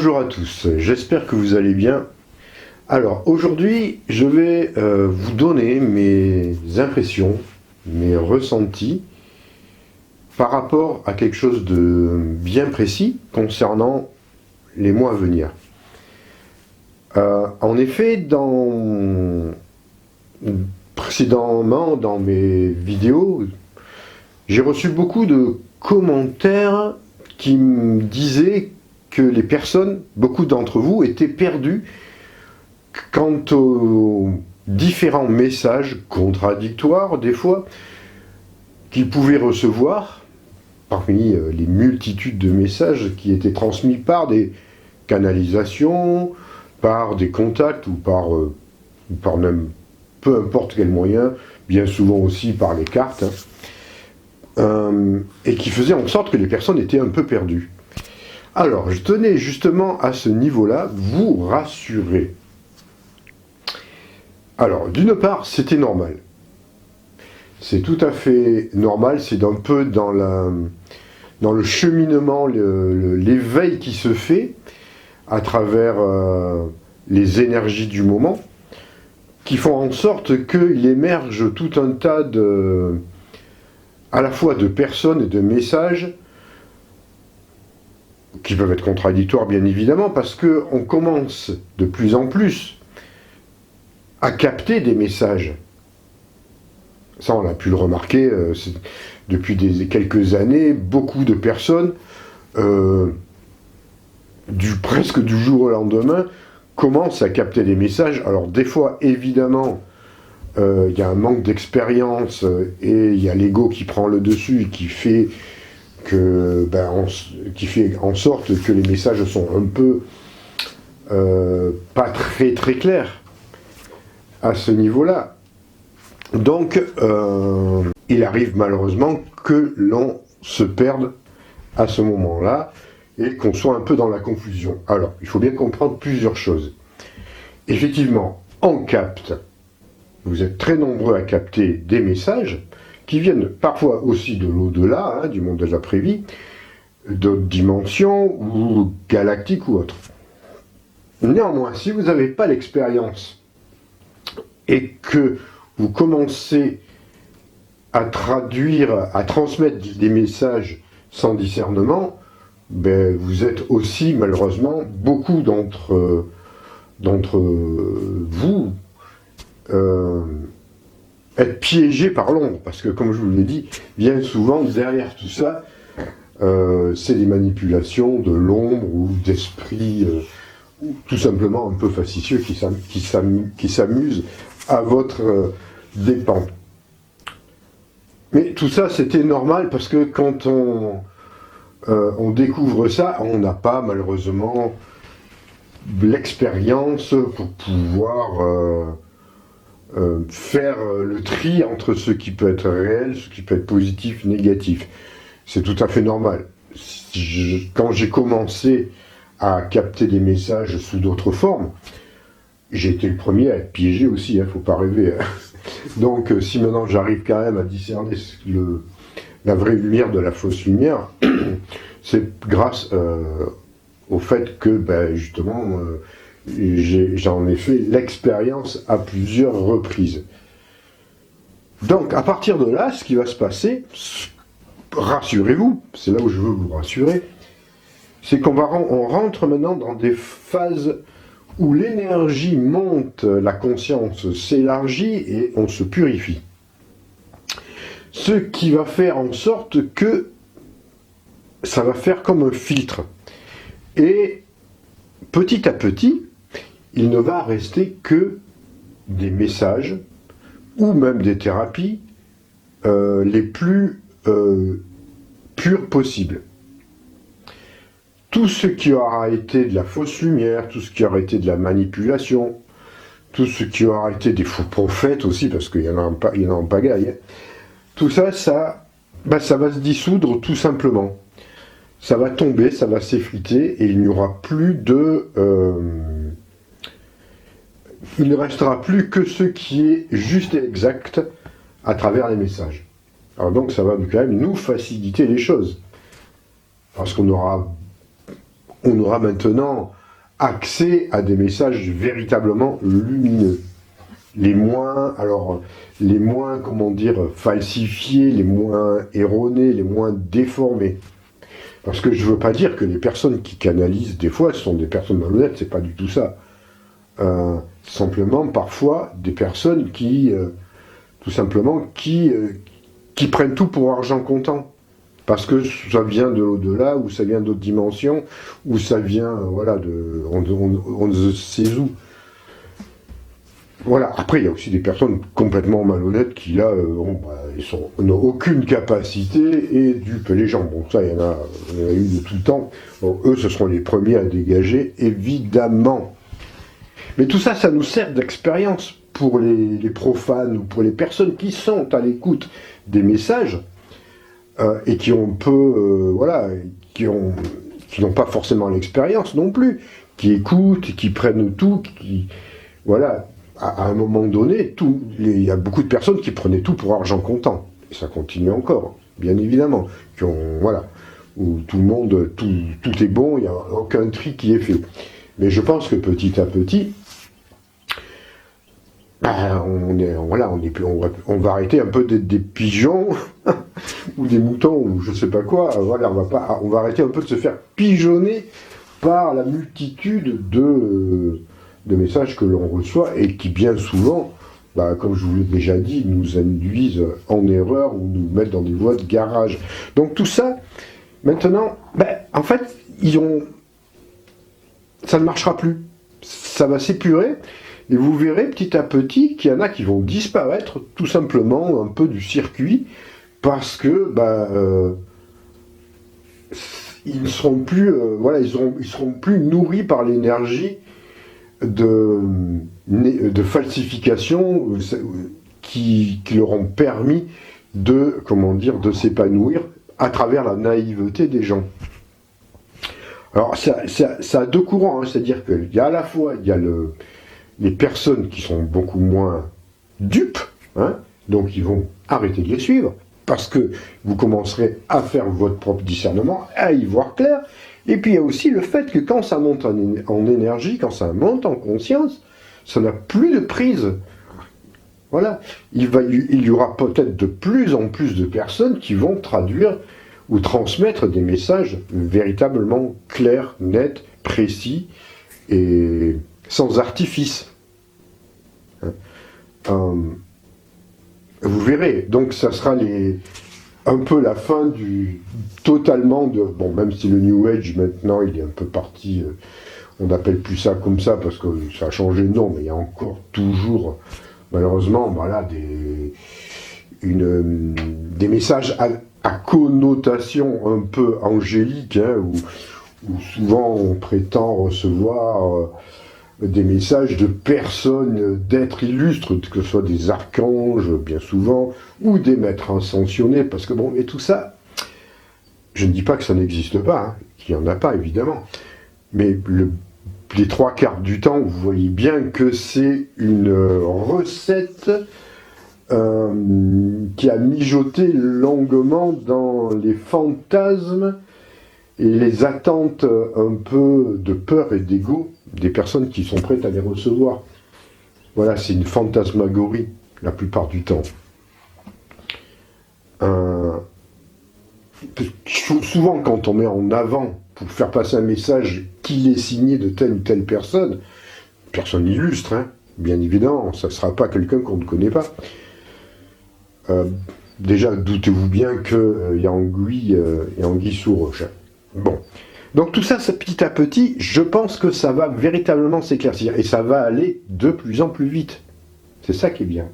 Bonjour à tous, j'espère que vous allez bien. Alors aujourd'hui, je vais vous donner mes impressions, mes ressentis par rapport à quelque chose de bien précis concernant les mois à venir. En effet, précédemment dans mes vidéos, j'ai reçu beaucoup de commentaires qui me disaient que les personnes, beaucoup d'entre vous, étaient perdus quant aux différents messages contradictoires, des fois, qu'ils pouvaient recevoir, parmi les multitudes de messages qui étaient transmis par des canalisations, par des contacts ou par même peu importe quel moyen, bien souvent aussi par les cartes, et qui faisaient en sorte que les personnes étaient un peu perdues. Alors, je tenais justement à ce niveau-là vous rassurer. Alors, d'une part, c'était normal. C'est tout à fait normal, c'est un peu dans le cheminement, l'éveil qui se fait à travers les énergies du moment, qui font en sorte qu'il émerge tout un tas à la fois de personnes et de messages qui peuvent être contradictoires bien évidemment, parce qu'on commence de plus en plus à capter des messages. Ça, on a pu le remarquer depuis quelques années, beaucoup de personnes, presque du jour au lendemain, commencent à capter des messages. Alors des fois, évidemment, il y a un manque d'expérience et il y a l'ego qui prend le dessus et qui fait en sorte que les messages sont un peu pas très très clairs à ce niveau-là. Donc, il arrive malheureusement que l'on se perde à ce moment-là et qu'on soit un peu dans la confusion. Alors, il faut bien comprendre plusieurs choses. Effectivement, on capte, vous êtes très nombreux à capter des messages qui viennent parfois aussi de l'au-delà, du monde de l'après-vie, d'autres dimensions, ou galactiques ou autres. Néanmoins, si vous n'avez pas l'expérience et que vous commencez à traduire, à transmettre des messages sans discernement, vous êtes aussi, malheureusement, beaucoup d'entre vous être piégés par l'ombre, parce que, comme je vous l'ai dit, bien souvent, derrière tout ça, c'est des manipulations de l'ombre ou d'esprits tout simplement un peu facétieux qui s'amusent à votre dépens. Mais tout ça, c'était normal, parce que quand on découvre ça, on n'a pas, malheureusement, l'expérience pour pouvoir faire le tri entre ce qui peut être réel, ce qui peut être positif, négatif. C'est tout à fait normal. Quand j'ai commencé à capter des messages sous d'autres formes, j'ai été le premier à être piégé aussi, faut pas rêver. Donc si maintenant j'arrive quand même à discerner la vraie lumière de la fausse lumière, c'est grâce au fait que justement j'en ai fait l'expérience à plusieurs reprises. Donc à partir de là, ce qui va se passer, rassurez-vous, c'est là où je veux vous rassurer, c'est qu'on rentre maintenant dans des phases où l'énergie monte, la conscience s'élargit et on se purifie. Ce qui va faire en sorte que ça va faire comme un filtre. Et petit à petit, il ne va rester que des messages ou même des thérapies les plus pures possibles. Tout ce qui aura été de la fausse lumière, tout ce qui aura été de la manipulation, tout ce qui aura été des faux prophètes aussi, parce qu'il y en a en pagaille, tout ça, ça va se dissoudre tout simplement. Ça va tomber, ça va s'effriter, et il n'y aura plus il ne restera plus que ce qui est juste et exact à travers les messages. Alors donc ça va quand même nous faciliter les choses. Parce qu'on aura on aura maintenant accès à des messages véritablement lumineux. Les moins, comment dire, falsifiés, les moins erronés, les moins déformés. Parce que je veux pas dire que les personnes qui canalisent, des fois, ce sont des personnes malhonnêtes, c'est pas du tout ça. Simplement, parfois, des personnes qui, tout simplement, qui prennent tout pour argent comptant. Parce que ça vient de l'au-delà, ou ça vient d'autres dimensions, ou ça vient, voilà, on ne sait où. Voilà. Après, il y a aussi des personnes complètement malhonnêtes qui, là, n'ont aucune capacité et dupent les gens. Bon, ça, il y en a eu de tout le temps. Bon, eux, ce seront les premiers à dégager, évidemment. Mais tout ça, ça nous sert d'expérience pour les profanes ou pour les personnes qui sont à l'écoute des messages et qui ont qui n'ont pas forcément l'expérience non plus, qui écoutent, qui prennent tout, voilà. À un moment donné, il y a beaucoup de personnes qui prenaient tout pour argent comptant. Et ça continue encore, bien évidemment. Où tout le monde, tout est bon, il n'y a aucun tri qui est fait. Mais je pense que petit à petit, on va arrêter un peu d'être des pigeons ou des moutons ou je sais pas quoi. Voilà, on va arrêter un peu de se faire pigeonner par la multitude de messages que l'on reçoit et qui bien souvent, comme je vous l'ai déjà dit, nous induisent en erreur ou nous mettent dans des voies de garage. Donc tout ça, maintenant, en fait, ça ne marchera plus. Ça va s'épurer et vous verrez petit à petit qu'il y en a qui vont disparaître tout simplement un peu du circuit parce que ils ne seront plus, ils seront plus nourris par l'énergie de falsification qui leur ont permis de s'épanouir à travers la naïveté des gens. Alors ça a deux courants, hein, c'est-à-dire qu'il y a à la fois les personnes qui sont beaucoup moins dupes, hein, donc ils vont arrêter de les suivre, parce que vous commencerez à faire votre propre discernement, à y voir clair. Et puis il y a aussi le fait que quand ça monte en énergie, quand ça monte en conscience, ça n'a plus de prise. Voilà. Il y aura peut-être de plus en plus de personnes qui vont traduire ou transmettre des messages véritablement clairs, nets, précis et sans artifice. Vous verrez. Donc ça sera un peu la fin totalement même si le New Age maintenant il est un peu parti, on n'appelle plus ça comme ça parce que ça a changé de nom, mais il y a encore toujours malheureusement des messages à connotation un peu angélique, hein, où souvent on prétend recevoir des messages de personnes, d'êtres illustres, que ce soit des archanges, bien souvent, ou des maîtres ascensionnés, parce que et tout ça, je ne dis pas que ça n'existe pas, hein, qu'il n'y en a pas, évidemment, mais les trois quarts du temps, vous voyez bien que c'est une recette qui a mijoté longuement dans les fantasmes et les attentes un peu de peur et d'ego des personnes qui sont prêtes à les recevoir. Voilà, c'est une fantasmagorie la plupart du temps. Souvent, quand on met en avant pour faire passer un message qu'il est signé de telle ou telle personne illustre, hein, bien évidemment, ça ne sera pas quelqu'un qu'on ne connaît pas. Déjà, doutez-vous bien qu'il y a anguille sous roche. Bon. Donc tout ça, petit à petit, je pense que ça va véritablement s'éclaircir. Et ça va aller de plus en plus vite. C'est ça qui est bien.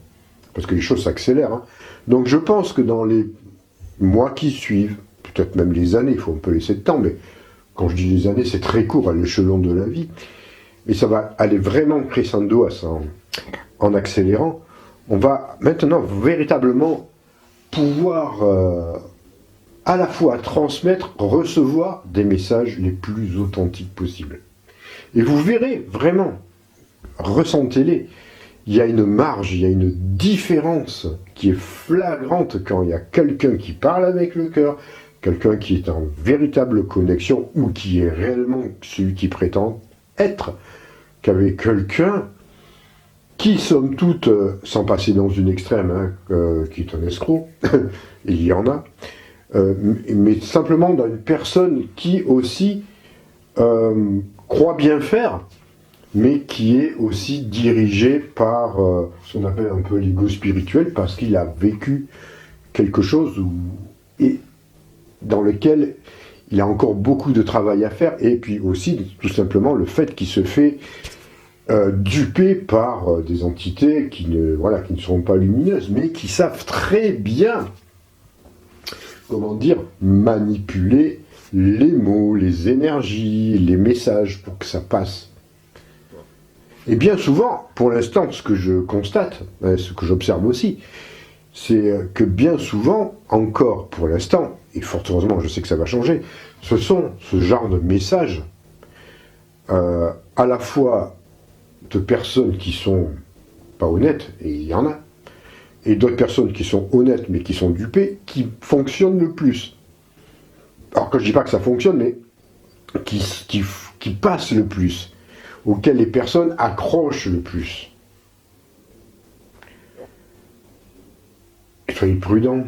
Parce que les choses s'accélèrent. Hein. Donc je pense que dans les mois qui suivent, peut-être même les années, il faut un peu laisser de temps, mais quand je dis les années, c'est très court à l'échelon de la vie. Mais ça va aller vraiment crescendo à ça, en accélérant. On va maintenant véritablement pouvoir à la fois transmettre, recevoir des messages les plus authentiques possibles. Et vous verrez vraiment, ressentez-les, il y a une marge, il y a une différence qui est flagrante quand il y a quelqu'un qui parle avec le cœur, quelqu'un qui est en véritable connexion, ou qui est réellement celui qui prétend être, qu'avec quelqu'un qui, somme toute, sans passer dans une extrême, qui est un escroc, il y en a, mais simplement dans une personne qui aussi croit bien faire, mais qui est aussi dirigé par ce qu'on appelle un peu l'ego spirituel, parce qu'il a vécu quelque chose et dans lequel il a encore beaucoup de travail à faire, et puis aussi tout simplement le fait qu'il se fait duper par des entités qui ne seront pas lumineuses, mais qui savent très bien, comment dire, manipuler les mots, les énergies, les messages pour que ça passe. Et bien souvent, pour l'instant, ce que je constate, ce que j'observe aussi, c'est que bien souvent, encore pour l'instant, et fort heureusement je sais que ça va changer, ce sont ce genre de messages à la fois de personnes qui sont pas honnêtes, et il y en a, et d'autres personnes qui sont honnêtes mais qui sont dupées, qui fonctionnent le plus. Alors que je dis pas que ça fonctionne, mais qui passent le plus, auxquels les personnes accrochent le plus. Soyez prudents,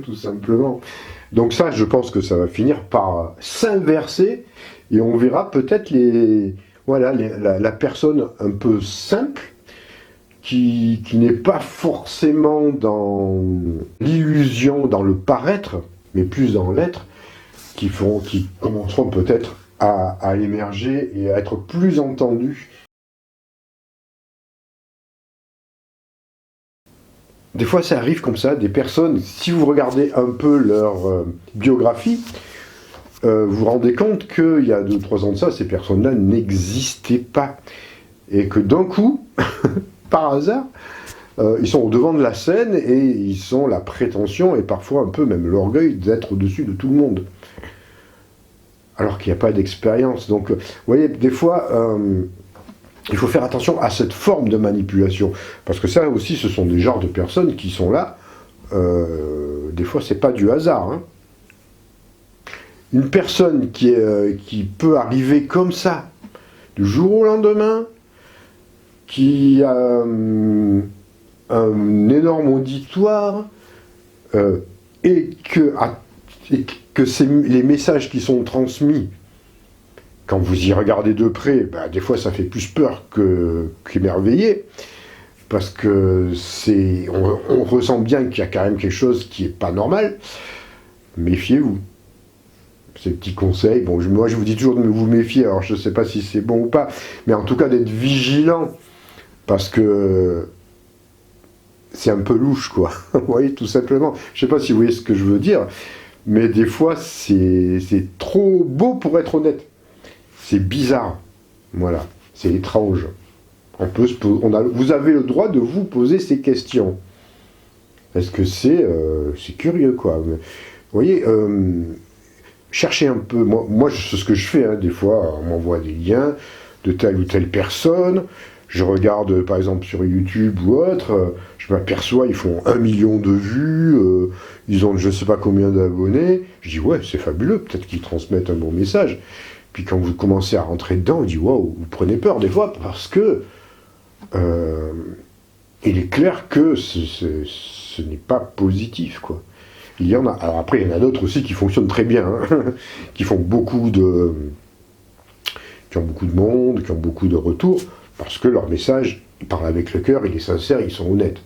tout simplement. Donc ça, je pense que ça va finir par s'inverser, et on verra peut-être la personne un peu simple, qui n'est pas forcément dans l'illusion, dans le paraître, mais plus dans l'être, qui commenceront peut-être à émerger et à être plus entendus. Des fois, ça arrive comme ça, des personnes, si vous regardez un peu leur biographie, vous vous rendez compte qu'il y a 2-3 ans de ça, ces personnes-là n'existaient pas. Et que d'un coup, par hasard, ils sont au devant de la scène et ils ont la prétention et parfois un peu même l'orgueil d'être au-dessus de tout le monde. Alors qu'il n'y a pas d'expérience. Donc, vous voyez, des fois, il faut faire attention à cette forme de manipulation. Parce que ça aussi, ce sont des genres de personnes qui sont là. Des fois, c'est pas du hasard. Hein. Une personne qui peut arriver comme ça, du jour au lendemain, qui a un énorme auditoire, et que les messages qui sont transmis, quand vous y regardez de près, des fois ça fait plus peur qu'émerveiller, parce que on ressent bien qu'il y a quand même quelque chose qui n'est pas normal. Méfiez-vous. Ces petits conseils, bon, moi je vous dis toujours de vous méfier, alors je ne sais pas si c'est bon ou pas, mais en tout cas d'être vigilant, parce que c'est un peu louche, quoi. Vous voyez, tout simplement. Je ne sais pas si vous voyez ce que je veux dire, mais des fois c'est trop beau pour être honnête. C'est bizarre. Voilà, c'est étrange. Vous avez le droit de vous poser ces questions. Est-ce que c'est curieux, quoi. Vous voyez, cherchez un peu. Moi c'est ce que je fais, hein, des fois, on m'envoie des liens de telle ou telle personne. Je regarde, par exemple, sur YouTube ou autre, je m'aperçois, ils font 1 million de vues, ils ont je ne sais pas combien d'abonnés. Je dis, ouais, c'est fabuleux, peut-être qu'ils transmettent un bon message. Puis quand vous commencez à rentrer dedans, on dit, waouh, vous prenez peur des fois, parce que il est clair que ce n'est pas positif, quoi. Il y en a. Alors après, il y en a d'autres aussi qui fonctionnent très bien, hein, qui ont beaucoup de monde, qui ont beaucoup de retours, parce que leur message, ils parlent avec le cœur, il est sincère, ils sont honnêtes.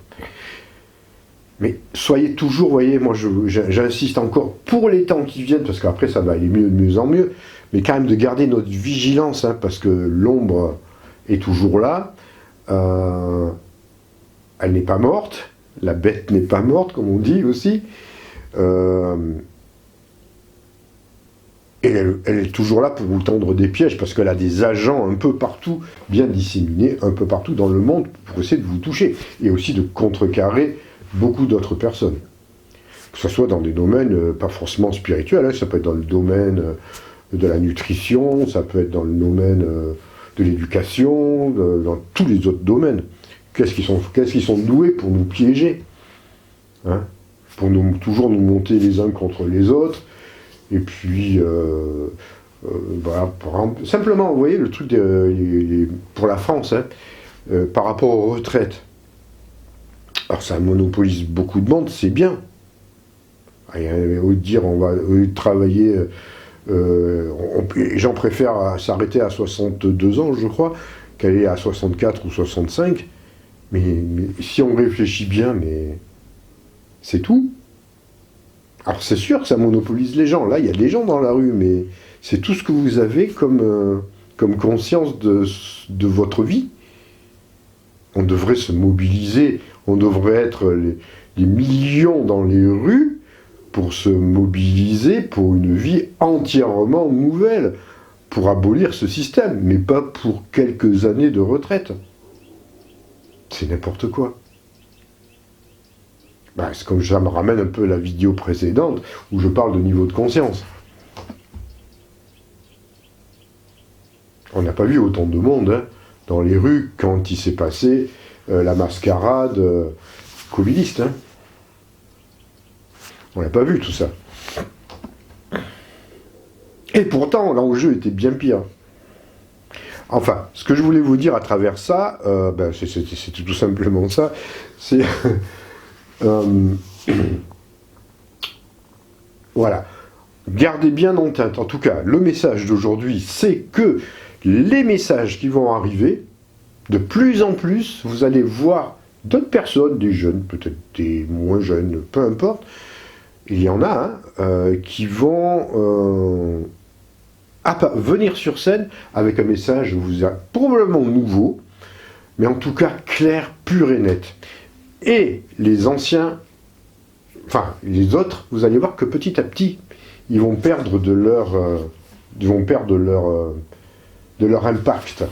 Mais soyez toujours, vous voyez, moi j'insiste encore pour les temps qui viennent, parce qu'après ça va aller de mieux en mieux, mais quand même de garder notre vigilance, hein, parce que l'ombre est toujours là, elle n'est pas morte, la bête n'est pas morte, comme on dit aussi, et elle est toujours là pour vous tendre des pièges, parce qu'elle a des agents un peu partout, bien disséminés, un peu partout dans le monde, pour essayer de vous toucher, et aussi de contrecarrer beaucoup d'autres personnes. Que ce soit dans des domaines pas forcément spirituels, hein, ça peut être dans le domaine de la nutrition, ça peut être dans le domaine de l'éducation, dans tous les autres domaines. Qu'est-ce qu'ils sont doués pour nous piéger, hein? pour toujours nous monter les uns contre les autres. Et puis, voilà, simplement, vous voyez, le truc pour la France, hein, par rapport aux retraites. Alors ça monopolise beaucoup de monde, c'est bien. Au lieu de dire, au lieu de travailler, les gens préfèrent s'arrêter à 62 ans, je crois, qu'aller à 64 ou 65. Mais si on réfléchit bien, mais c'est tout. Alors c'est sûr que ça monopolise les gens. Là, il y a des gens dans la rue, mais c'est tout ce que vous avez comme conscience de votre vie. On devrait se mobiliser, on devrait être les millions dans les rues pour se mobiliser pour une vie entièrement nouvelle, pour abolir ce système, mais pas pour quelques années de retraite. C'est n'importe quoi. C'est comme ça me ramène un peu à la vidéo précédente où je parle de niveau de conscience. On n'a pas vu autant de monde hein, dans les rues quand il s'est passé la mascarade covidiste. Hein. On n'a pas vu tout ça. Et pourtant, l'enjeu était bien pire. Enfin, ce que je voulais vous dire à travers ça, c'était tout simplement ça, c'est... voilà. Gardez bien en tête, en tout cas, le message d'aujourd'hui, c'est que les messages qui vont arriver, de plus en plus, vous allez voir d'autres personnes, des jeunes, peut-être des moins jeunes, peu importe, il y en a, qui vont venir sur scène avec un message probablement nouveau, mais en tout cas clair, pur et net. Et les anciens, enfin les autres, vous allez voir que petit à petit, ils vont perdre de leur impact.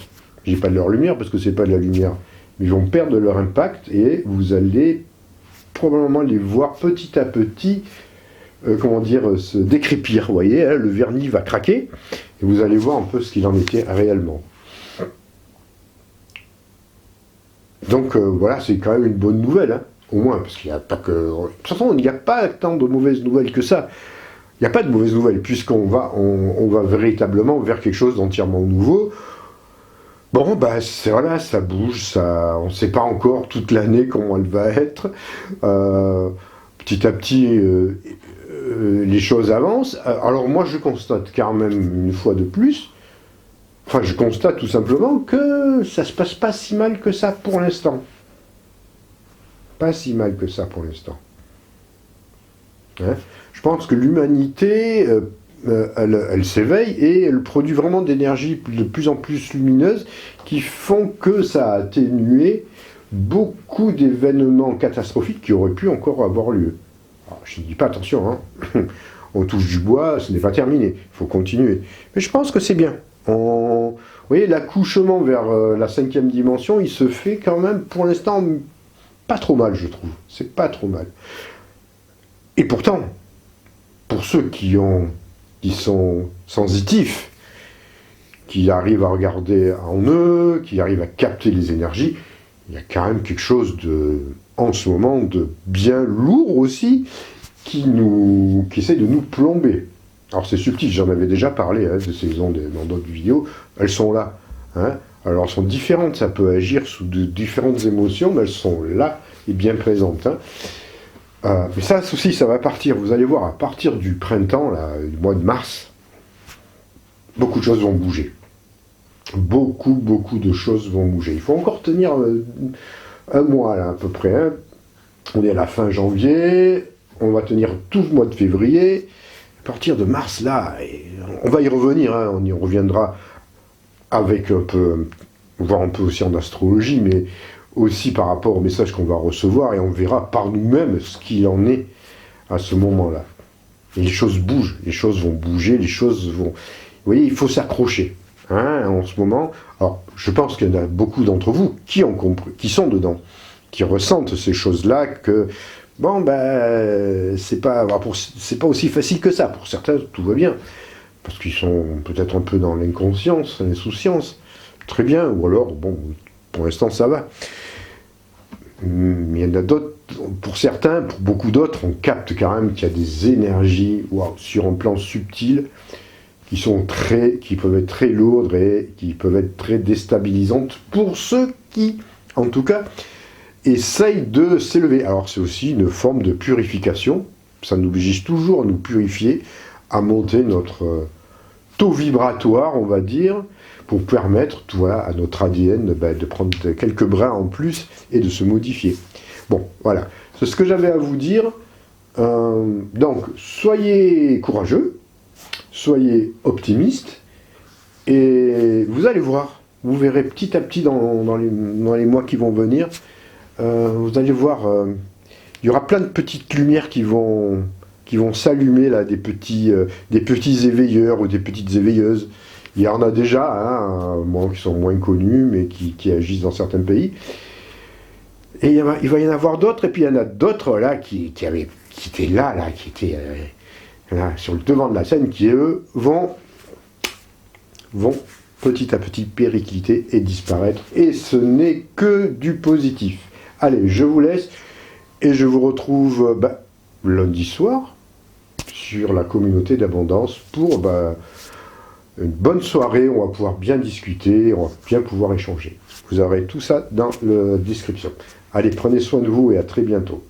Je dis pas de leur lumière parce que c'est pas de la lumière, mais ils vont perdre de leur impact et vous allez probablement les voir petit à petit, se décrépir. Vous voyez, hein, le vernis va craquer et vous allez voir un peu ce qu'il en était réellement. Donc voilà, c'est quand même une bonne nouvelle, hein, au moins, parce qu'il n'y a pas que... De toute façon, il n'y a pas tant de mauvaises nouvelles que ça. Il n'y a pas de mauvaises nouvelles, puisqu'on va, on va véritablement vers quelque chose d'entièrement nouveau. Bon, voilà, ça bouge, on ne sait pas encore toute l'année comment elle va être. Petit à petit, les choses avancent. Alors moi, je constate quand même, une fois de plus, je constate tout simplement que ça se passe pas si mal que ça pour l'instant. Pas si mal que ça pour l'instant. Hein? Je pense que l'humanité, elle s'éveille et elle produit vraiment d'énergie de plus en plus lumineuse qui font que ça a atténué beaucoup d'événements catastrophiques qui auraient pu encore avoir lieu. Alors, je ne dis pas attention, hein. On touche du bois, ce n'est pas terminé, il faut continuer. Mais je pense que c'est bien. Vous voyez, l'accouchement vers la 5e dimension, il se fait quand même, pour l'instant, pas trop mal, je trouve. C'est pas trop mal. Et pourtant, pour ceux qui sont sensitifs, qui arrivent à regarder en eux, qui arrivent à capter les énergies, il y a quand même quelque chose en ce moment, de bien lourd aussi, qui essaie de nous plomber. Alors c'est subtil, j'en avais déjà parlé hein, de ces ondes dans d'autres vidéos, elles sont là. Hein. Alors elles sont différentes, ça peut agir sous de différentes émotions, mais elles sont là et bien présentes. Hein. Mais ça aussi, ça va partir, vous allez voir, à partir du printemps, là, du mois de mars, beaucoup de choses vont bouger. Beaucoup de choses vont bouger. Il faut encore tenir un mois, là, à peu près. Hein. On est à la fin janvier, on va tenir tout le mois de février. À partir de mars, là, on va y revenir, hein, on y reviendra avec un peu, voir un peu aussi en astrologie, mais aussi par rapport au message qu'on va recevoir, et on verra par nous-mêmes ce qu'il en est à ce moment-là. Et les choses bougent, les choses vont bouger, les choses vont... Vous voyez, il faut s'accrocher, hein, en ce moment. Alors, je pense qu'il y en a beaucoup d'entre vous qui ont compris, qui sont dedans, qui ressentent ces choses-là, que... Bon, c'est pas aussi facile que ça. Pour certains, tout va bien. Parce qu'ils sont peut-être un peu dans l'inconscience, l'insouciance. Très bien. Ou alors, bon, pour l'instant, ça va. Mais il y en a d'autres, pour certains, pour beaucoup d'autres, on capte quand même qu'il y a des énergies sur un plan subtil qui peuvent être très lourdes et qui peuvent être très déstabilisantes pour ceux qui, en tout cas, essayent de s'élever. Alors c'est aussi une forme de purification, ça nous oblige toujours à nous purifier, à monter notre taux vibratoire, on va dire, pour permettre à notre ADN de prendre quelques brins en plus et de se modifier. Bon, voilà, c'est ce que j'avais à vous dire. Donc, soyez courageux, soyez optimistes, et vous allez voir, vous verrez petit à petit dans les mois qui vont venir, vous allez voir, il y aura plein de petites lumières qui vont s'allumer, là, des petits éveilleurs ou des petites éveilleuses. Il y en a déjà, hein, qui sont moins connus, mais qui agissent dans certains pays. Et il va y en avoir d'autres, et puis il y en a d'autres là qui étaient là, qui étaient là, sur le devant de la scène, qui eux vont petit à petit péricliter et disparaître. Et ce n'est que du positif. Allez, je vous laisse, et je vous retrouve lundi soir sur la communauté d'abondance pour une bonne soirée. On va pouvoir bien discuter, on va bien pouvoir échanger. Vous aurez tout ça dans la description. Allez, prenez soin de vous et à très bientôt.